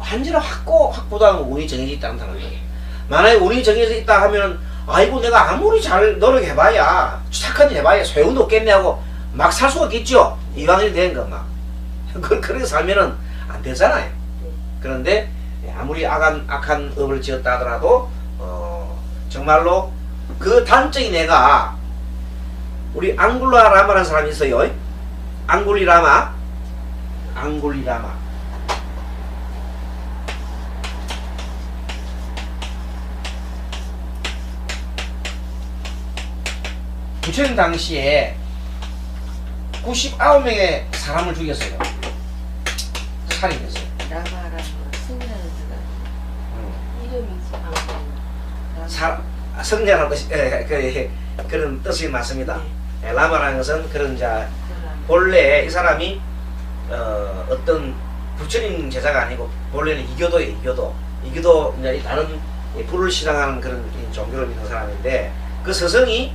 완전히 확보다는 운이 정해져 있다는 거예요. 만약에 운이 정해져 있다 하면은 아이고 내가 아무리 잘 노력해봐야 착한 일 해봐야 소용도 없겠네 하고 막 살 수가 있겠죠. 이왕이 된 거 막 그렇게 살면은 안 되잖아요. 그런데 아무리 악한 업을 지었다 하더라도 정말로 그 단적인 애가 우리 앙굴라라마라는 사람이 있어요. 앙굴리라마 부처님 당시에 99명의 사람을 죽였어요. 살인했어요. 라마라마 승려는 이름이지 성녀라는 뜻이 그런 뜻이 맞습니다. 라마라는 것은 그런 자 본래 이 사람이 어떤 부처님 제자가 아니고 본래는 이교도예요. 이교도 이제 다른 불을 신앙하는 그런 종교를 믿는 사람인데 그 스승이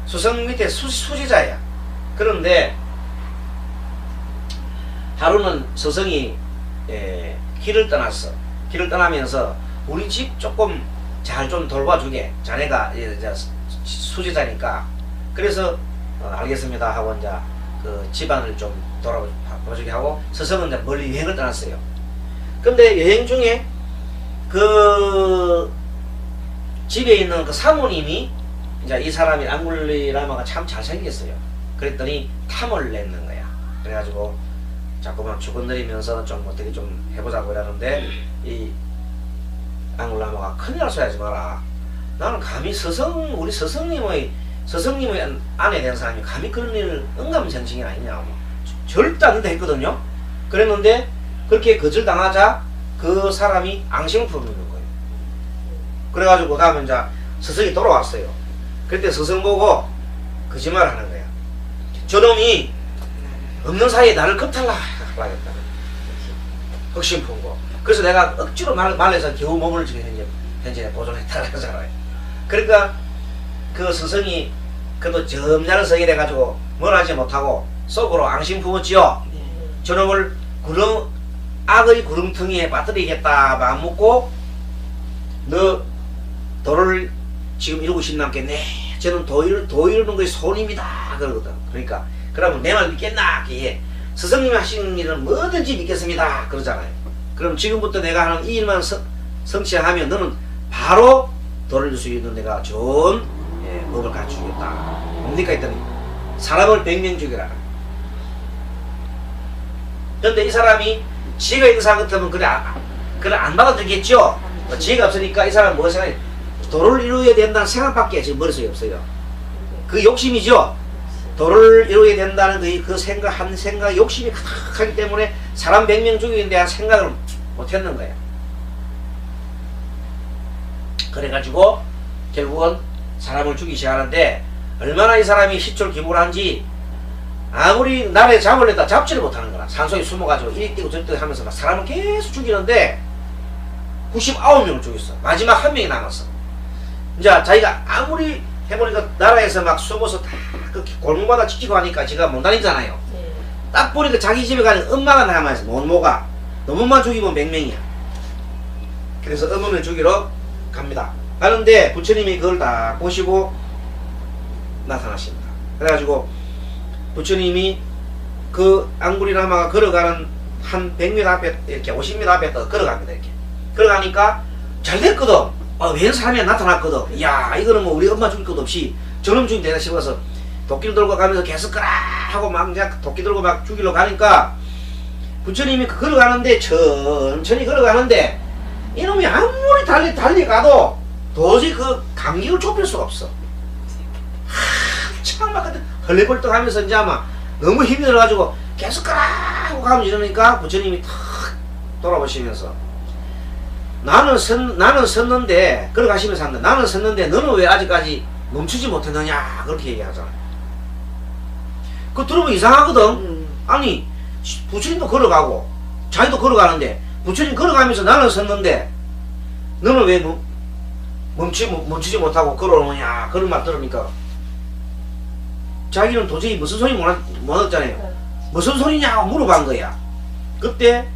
수성 밑에 수지자야. 그런데 하루는 스승이 길을 떠났어. 길을 떠나면서 우리 집 조금 잘 좀 돌봐주게. 자네가 수지자니까. 그래서 알겠습니다 하고 이제 그 집안을 좀 돌아봐주게 하고 스승은 이제 멀리 여행을 떠났어요. 근데 여행 중에 그 집에 있는 그 사모님이 이제 이 사람이 앙굴리라마가 참 잘생겼어요. 그랬더니 탐을 냈는 거야. 그래가지고 자꾸만 죽어내리면서 좀 어떻게 좀 해보자고 이러는데 이 앙굴라마가 큰일 날 소리 하지 마라. 나는 감히 우리 스승님의 아내 된 사람이 감히 그런 일을 응감정칭이 아니냐. 절대 안 된다 했거든요. 그랬는데 그렇게 거절당하자 그 사람이 앙심을 품는 거예요. 그래가지고 다음에 이제 스승이 돌아왔어요. 그때 스승 보고 거짓말을 하는 거야. 저놈이 없는 사이에 나를 겁탈라 하겠다. 흑심 품고. 그래서 내가 억지로 말해서 겨우 몸을 지금 현재 보존했다 그러잖아요. 그러니까 그 스승이 그래도 점잖은 성이 돼가지고 뭘 하지 못하고 속으로 앙심 품었지요. 저놈을 악의 구름텅이에 빠뜨리겠다 마음 먹고 너 도를 지금 이루고 싶나겠네. 저는 도 이루는 것이 손입니다 그러거든. 그러니까 그러면 내 말 믿겠나? 스승님이 하시는 일은 뭐든지 믿겠습니다 그러잖아요. 그럼 지금부터 내가 하는 이 일만 성취하면 너는 바로 도를 줄 수 있는 내가 좋은 법을 갖추겠다. 뭡니까 했더니 사람을 100명 죽여라. 그런데 이 사람이 지혜가 있는 사람 같으면 그래 안 받아들겠죠. 지혜가 없으니까 이 사람은 뭐가 생각해? 도를 이루어야 된다는 생각밖에 지금 머릿속에 없어요. 그 욕심이죠. 도를 이루어야 된다는 그 생각 욕심이 가득하기 때문에 사람 100명 죽이는 대한 생각을 못했는 거예요. 그래가지고 결국은 사람을 죽이기 시작하는데 얼마나 이 사람이 시출기물한지 아무리 나라에 잡으려다 잡지를 못하는 거라. 산속에 숨어가지고 이리 뛰고 저리 뛰고 하면서 막 사람을 계속 죽이는데 99명을 죽였어. 마지막 1명이 남았어. 이제 자기가 아무리 해보니까 나라에서 막 숨어서 다 그 골목마다 지키고 하니까 지가 못 다니잖아요. 딱 보니까 자기 집에 가는 엄마가 남아있어. 모모가 너무만 죽이면 100명이야. 그래서 어머니를 죽이러 갑니다. 가는데 부처님이 그걸 다 보시고 나타나십니다. 그래가지고 부처님이 그 앙굴리라마가 걸어가는 한 100m 앞에 이렇게 50m 앞에 걸어갑니다. 이렇게 걸어가니까 잘 됐거든. 웬 사람이 나타났거든. 이야 이거는 뭐 우리 엄마 죽일 것도 없이 저놈 죽이면 되나 싶어서 도끼를 들고 가면서 계속 끄라 하고 막 이제 도끼 들고 막 죽이러 가니까 부처님이 걸어가는데 천천히 걸어가는데 이놈이 아무리 달리 가도 도저히 그 간격을 좁힐 수가 없어. 한참 막 헐레벌떡 하면서 이제 아마 너무 힘이 들어가지고 계속 끄라 하고 가면 이러니까 부처님이 탁 돌아보시면서 나는 섰는데 걸어가시면서 한다. 나는 섰는데 너는 왜 아직까지 멈추지 못했느냐 그렇게 얘기하잖아. 그거 들으면 이상하거든. 아니 부처님도 걸어가고 자기도 걸어가는데 부처님 걸어가면서 나는 섰는데 너는 왜 멈추지 못하고 걸어오느냐 그런 말 들으니까 자기는 도저히 무슨 소리 못 얻잖아요. 무슨 소리냐고 물어본 거야. 그때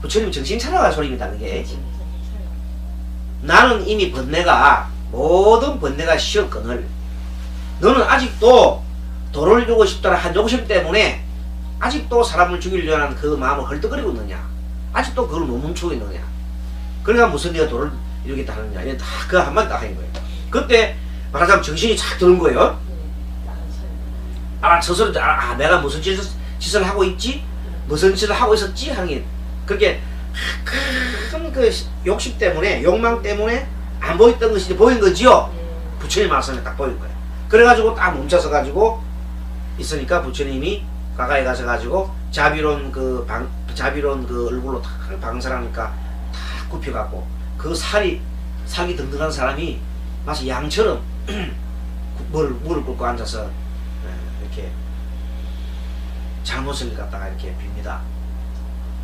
부처님 정신 차려가 소리입니다. 그게. 그렇지. 나는 이미 번뇌가 모든 번뇌가 쉬었거늘 너는 아직도 도를 이루고 싶다는 한 욕심 때문에 아직도 사람을 죽이려고 하는 그 마음을 헐떡거리고 있느냐, 아직도 그걸 못 멈추고 있느냐. 그러니까 무슨 네가 도를 이루겠다 하느냐. 이게 다 그 한마디 딱 하는 거예요. 그때 말하자면 정신이 착 드는 거예요. 스스로 내가 무슨 짓을 하고 있지, 무슨 짓을 하고 있었지 하는 게 그렇게 큰 그 욕심 때문에, 욕망 때문에 안 보였던 것이 보인 거지요. 부처님 말씀에 딱 보인 거예요. 그래가지고 딱 멈춰서 가지고 있으니까 부처님이 가까이 가서 가지고 자비로운 그 얼굴로 딱 방설하니까 다 굽혀갖고 그 살기 등등한 사람이 마치 양처럼 무릎 꿇고 앉아서 이렇게 잘못을 갖다가 이렇게 빕니다.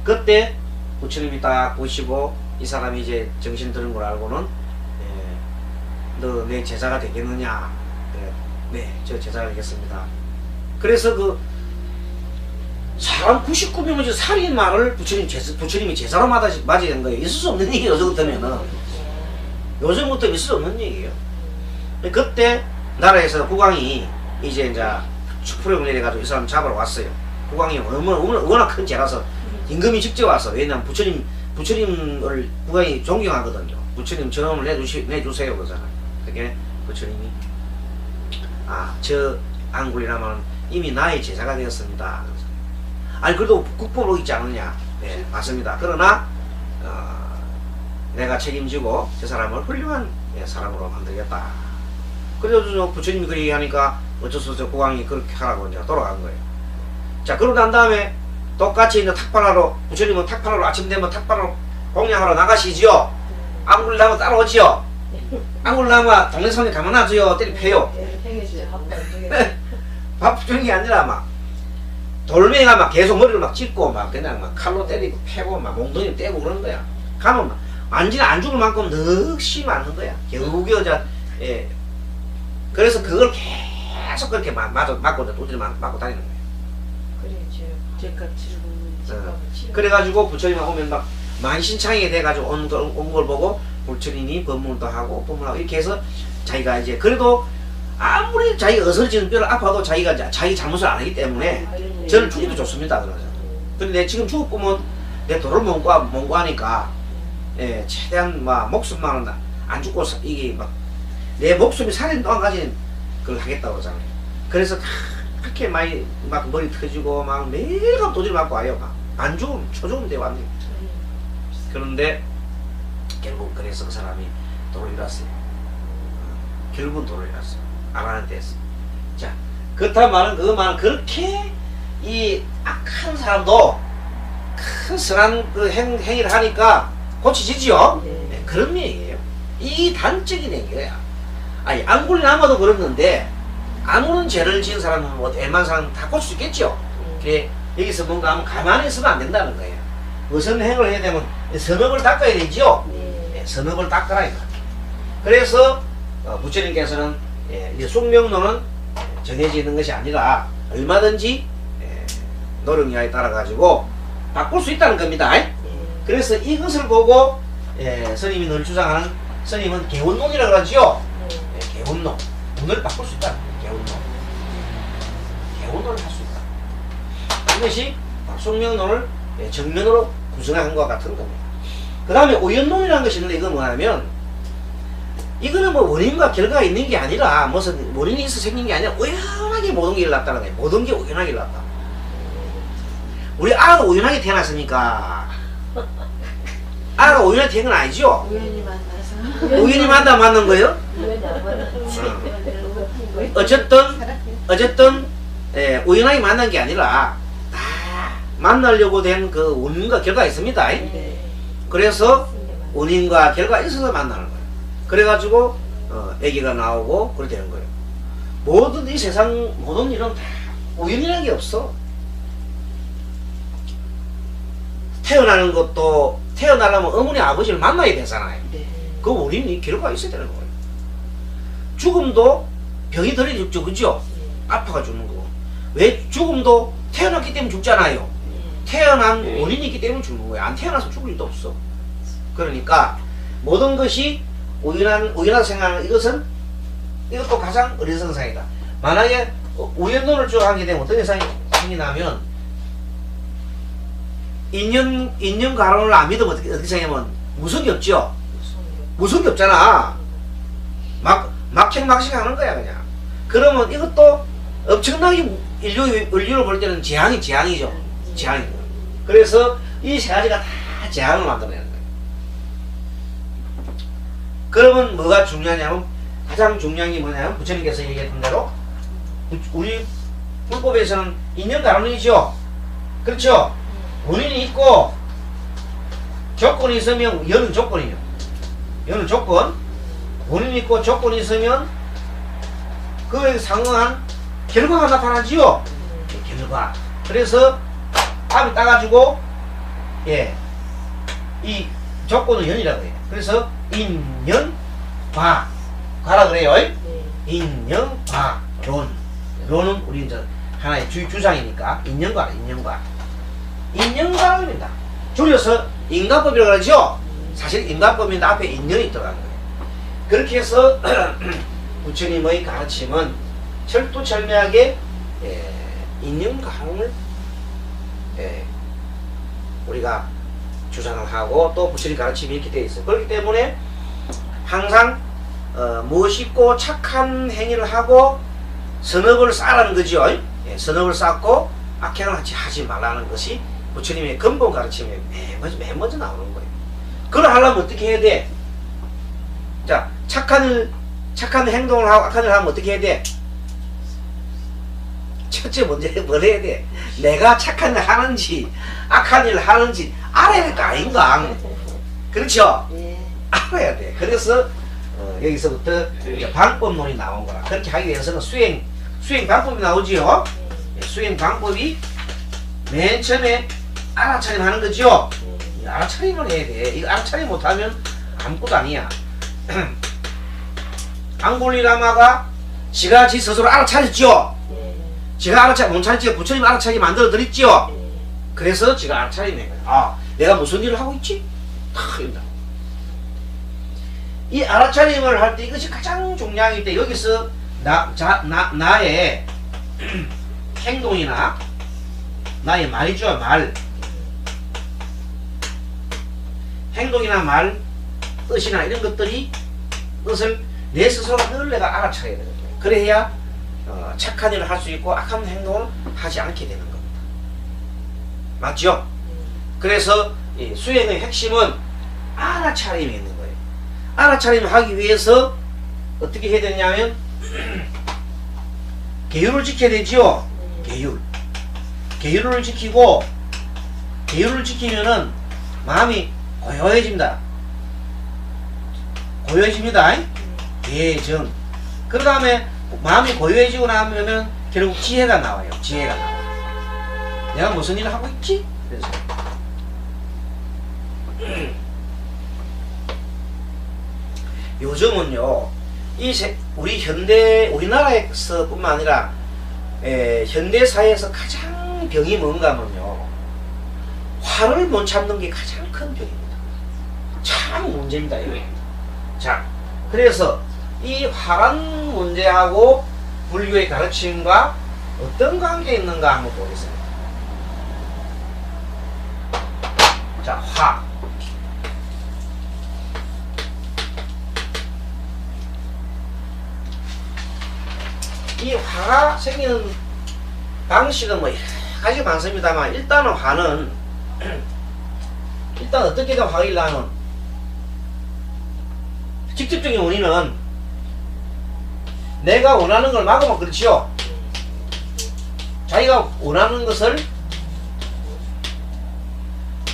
그때 부처님이 딱 보시고 이 사람이 이제 정신 드는 걸 알고는 너 내 제자가 되겠느냐? 네, 저 제자가 되겠습니다. 그래서 그 사람 99명의 살인마를 부처님이 제자로 맞이 된 거예요. 있을 수 없는 얘기예요. 요즘 같으면은. 요즘 같으면 있을 수 없는 얘기예요. 그때 나라에서 국왕이 이제 축포령을 내려가지고 이 사람 잡으러 왔어요. 국왕이 워낙 큰 죄라서 임금이 직접 와서, 왜냐면 부처님을 국왕이 존경하거든요. 부처님 저놈을 내주세요 그러잖아요. 그게 부처님이 저 안굴이라면 이미 나의 제자가 되었습니다. 아니 그래도 국보로 있지 않느냐. 네, 맞습니다. 그러나 내가 책임지고 저 사람을 훌륭한 사람으로 만들겠다. 그래서 부처님이 그렇게 하니까 어쩔 수 없이 국왕이 그렇게 하라고 이제 돌아간 거예요. 자, 그러고 난 다음에 똑같이 이제 탁발하러, 부처님은 탁발하러 아침 되면 탁발하러 공양하러 나가시지요. 안굴나무 따라오지요. 안굴나무가 동네성에 가만 놔줘요. 때리 패요. 밥 주는 게 아니라 막 돌멩이가 막 계속 머리를 막 찢고 막 그냥 막 칼로 때리고 패고 막 몽둥이 떼고 그러는 거야. 가면 막 완전히 안 죽을 만큼 넋이 맞는 거야. 겨우겨우 그래서 그걸 계속 그렇게 맞고 도지를 맞고 다니는 거야. 죄값 치르고 그래가지고 부처님 오면 막 만신창이게 돼가지고 온 걸 보고 부처님이 법문도 하고 법문하고 이렇게 해서 자기가 이제 그래도 아무리 자기가 어설지는 뼈를 아파도 자기가 자기 잘못을 안 하기 때문에 저는 죽여도 좋습니다. 그러죠. 근데 내 지금 죽어보면 내 도를 몽고하니까 최대한 막 목숨만은 안 죽고 이게 막 내 목숨이 살인 동안까지는 그걸 하겠다고 그러잖아요. 그래서 그렇게 많이 막 머리 터지고 막 매일 가면 도지를 맞고 와요. 막 안 죽으면 초죽으면 돼 완전히. 그런데 결국 그래서 그 사람이 도를 잃었어요. 결국은 도를 잃었어요. 안 하는 데서. 자, 그렇단 말은 그 말은 그렇게 이 악한 사람도 큰 선한 그 행위를 하니까 고치지지요. 네, 그런 얘기예요. 이 단적인 얘기야. 아니 안굴나무도 그랬는데 안 오는 죄를 지은 사람은 뭐 웬만한 사람은 다 고칠 수 있겠죠. 그래 여기서 뭔가 하면 가만히 있으면 안 된다는 거예요. 무슨 행을 해야 되면 선업을 닦아야 되지요. 선업을 닦아라 이거. 그래서 부처님께서는 이 숙명론은 정해져 있는 것이 아니라 얼마든지 노력량에 따라 가지고 바꿀 수 있다는 겁니다. 그래서 이것을 보고 스님이 늘 주장하는 스님은 개운론이라고 그러지요. 개운론, 운을 바꿀 수 있다. 개운론을 할 수 있다. 이것이 숙명론을 정면으로 구성한 것과 같은 겁니다. 그 다음에 오연론이라는 것이 있는데 이건 뭐냐면 이거는 뭐 원인과 결과가 있는 게 아니라 무슨 원인이 있어 생긴 게 아니라 우연하게 모든 게 일어났다는 거예요. 모든 게 우연하게 일어났다. 우리 아가 우연하게 태어났으니까 아가 우연하게 태어난 건 아니죠? 우연히 만나서 우연히 만난 거예요? 우연히 안 만났지. 어쨌든 우연하게 만난 게 아니라 다 만나려고 된 그 원인과 결과가 있습니다. 그래서 원인과 결과가 있어서 만나는 거예요. 그래가지고 아기가 나오고 그렇게 되는 거예요. 모든 이 세상 모든 일은 다 우연이라는 게 없어. 태어나는 것도 태어나려면 어머니 아버지를 만나야 되잖아요. 그 원인이 결과가 있어야 되는 거예요. 죽음도 병이 들어 죽죠, 그죠? 아파가 죽는 거고. 왜 죽음도 태어났기 때문에 죽잖아요. 태어난 원인이 있기 때문에 죽는 거야. 안 태어나서 죽을 일도 없어. 그러니까 모든 것이 우연하게 생각하는 이것도 가장 어리석은 상이다. 만약에 우연론을 쭉 하게 되면 어떤 현상이 생기냐면 인연가론을 안 믿으면 어떻게 생각하면 무속이 없죠. 무속이 없잖아. 막행막식 하는 거야 그냥. 그러면 이것도 엄청나게 인류를 볼 때는 재앙이죠. 재앙이. 그래서 이 세 가지가 다 재앙을 만들어내는 거예요. 그러면 뭐가 중요하냐면 가장 중요한 게 뭐냐면 부처님께서 얘기했던 대로 우리 불법에서는 인연가론이죠. 그렇죠? 원인이 있고 조건이 있으면 연은 조건이죠. 연은 조건. 원인이 있고 조건이 있으면 그에 상응한 결과가 나타나지요. 결과. 그래서 답이 따가지고 이 조건은 연이라고 해요. 그래서 인연과 과라 그래요. 인연과 론은 우리 이제 하나의 주장이니까 인연과 인연과입니다. 줄여서 인간법이라고 그러죠. 사실 인간법인데 앞에 인연이 들어가는 거예요. 그렇게 해서 부처님의 가르침은 철두철미하게 인연가론을 우리가 주장을 하고 또 부처님 가르침이 이렇게 되어 있어요. 그렇기 때문에 항상 멋있고 착한 행위를 하고 선업을 쌓으라는 거죠. 선업을 쌓고 악행을 하지 말라는 것이 부처님의 근본 가르침에 맨 먼저 나오는 거예요. 그걸 하려면 어떻게 해야 돼? 자, 착한 행동을 하고 악한 일을 하면 어떻게 해야 돼? 첫째 먼저 뭘 해야 돼? 내가 착한 일을 하는지 악한 일을 하는지 알아야 될 거 아닌가? 그렇죠? 알아야 돼. 그래서 여기서부터 방법론이 나온 거라. 그렇게 하기 위해서는 수행 방법이 나오지요. 수행 방법이 맨 처음에 알아차림 하는 거죠. 알아차림을 해야 돼. 이거 알아차림 못하면 아무것도 아니야. 앙골리라마가 지가 지 스스로 알아차렸죠. 지가 못 차렸지. 부처님 알아차리게 만들어 드렸죠. 그래서 지가 알아차리는 거야. 아, 내가 무슨 일을 하고 있지? 이 알아차림을 할 때 이것이 가장 중요하기 때문에 여기서 나의 행동이나 나의 말이죠. 행동이나 말, 뜻이나 이런 뜻을 내 스스로 늘 내가 알아차려야 되는 거예요. 그래야 착한 일을 할 수 있고 악한 행동을 하지 않게 되는 겁니다. 맞죠? 그래서 이 수행의 핵심은 알아차림이 있는 거예요. 알아차림을 하기 위해서 어떻게 해야 되냐면 계율을 지켜야 되죠. 계율을 지키고 계율을 지키면은 마음이 고요해집니다. 계정. 그 다음에 마음이 고요해지고 나면 결국 지혜가 나와요. 내가 무슨 일을 하고 있지? 그래서 요즘은요, 우리나라에서뿐만 아니라 현대 사회에서 가장 병이 뭔가 하면요, 화를 못 참는 게 가장 큰 병입니다. 참 문제입니다, 이거. 자, 그래서 이 화란 문제하고 불교의 가르침과 어떤 관계 있는가 한번 보겠습니다. 자, 화. 이 화가 생기는 방식은 뭐 여러 가지 많습니다만, 일단은 화는 일단 어떻게든 화가 일어나는 직접적인 원인은 내가 원하는 걸 막으면 그렇지요. 자기가 원하는 것을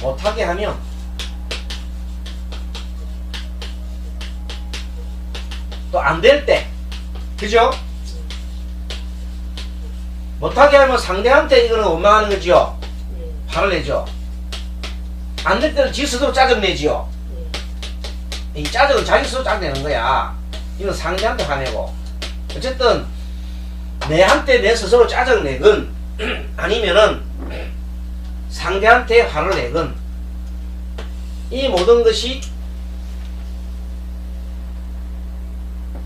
못하게 하면 또 안 될 때, 그죠? 못하게 하면 상대한테 이거는 원망하는 거지요. 화를 내죠. 안 될 때는 지 스스로 짜증내지요. 이 짜증은 자기 스스로 짜증내는 거야. 이건 상대한테 화내고. 어쨌든 내한테 내 스스로 짜증내건 아니면은 상대한테 화를 내건 이 모든 것이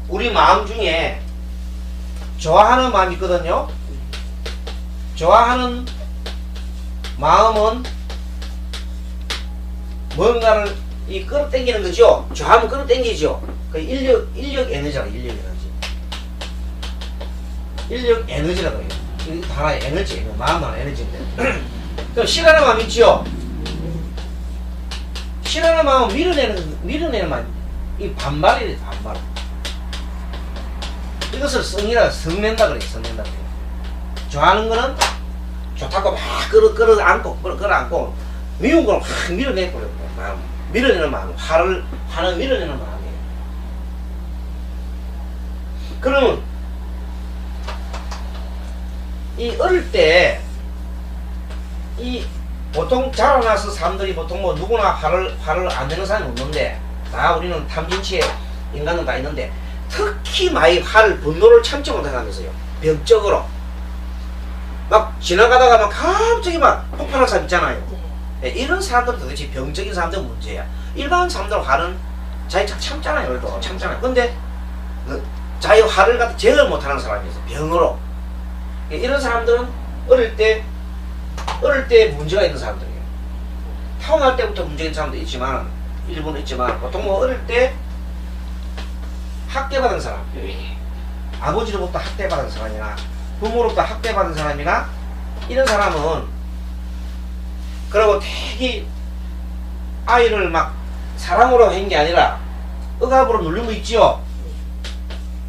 우리 마음 중에 좋아하는 마음이 있거든요. 좋아하는 마음은 뭔가를 이 끌어당기는 거죠. 좋아하면 끌어당기죠. 그 인력 에너지라고, 인력 에너지라고 해요. 이거 하나의 에너지, 마음만 에너지인데. 그럼 싫어하는 마음 있지요. 싫어하는 마음은 밀어내는 마음. 이 반발이래, 반발. 이것을 성낸다 그래요, 성낸다 그래요. 좋아하는 거는 좋다고 막 끌어안고, 미운 걸 확 밀어내버려요, 마음. 밀어내는 마음, 화를 밀어내는 마음이에요. 그러면, 이 어릴 때, 이 보통 자라나서 사람들이 보통 뭐 누구나 화를 안 내는 사람이 없는데, 다 우리는 탐진치에 인간은 다 있는데, 특히 많이 분노를 참지 못하는 사람이 있어요. 병적으로. 막 지나가다가 막 갑자기 막 폭발하는 사람 있잖아요. 네, 이런 사람들은 도대체 병적인 사람들은 문제야. 일반 사람들은 화는 자기 참잖아요. 그래도 참잖아요. 근데 자기 화를 갖다 제어를 못하는 사람이 있어요. 병으로. 이런 사람들은 어릴 때 문제가 있는 사람들이에요. 타고날 때부터 문제가 있는 사람도 있지만, 일부는 있지만, 보통 뭐 어릴 때 학대받은 사람, 아버지로부터 학대받은 사람이나 부모로부터 학대받은 사람이나 이런 사람은, 그리고 되게 아이를 막 사랑으로 한 게 아니라 억압으로 누르는 거 있지요.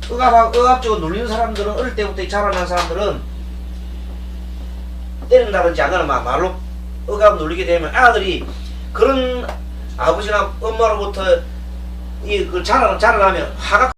억압적으로 눌리는 사람들은, 어릴 때부터 자라난 사람들은 때린다든지 아니면 말로 억압 눌리게 되면 아들이 그런 아버지나 엄마로부터 자라나면 화가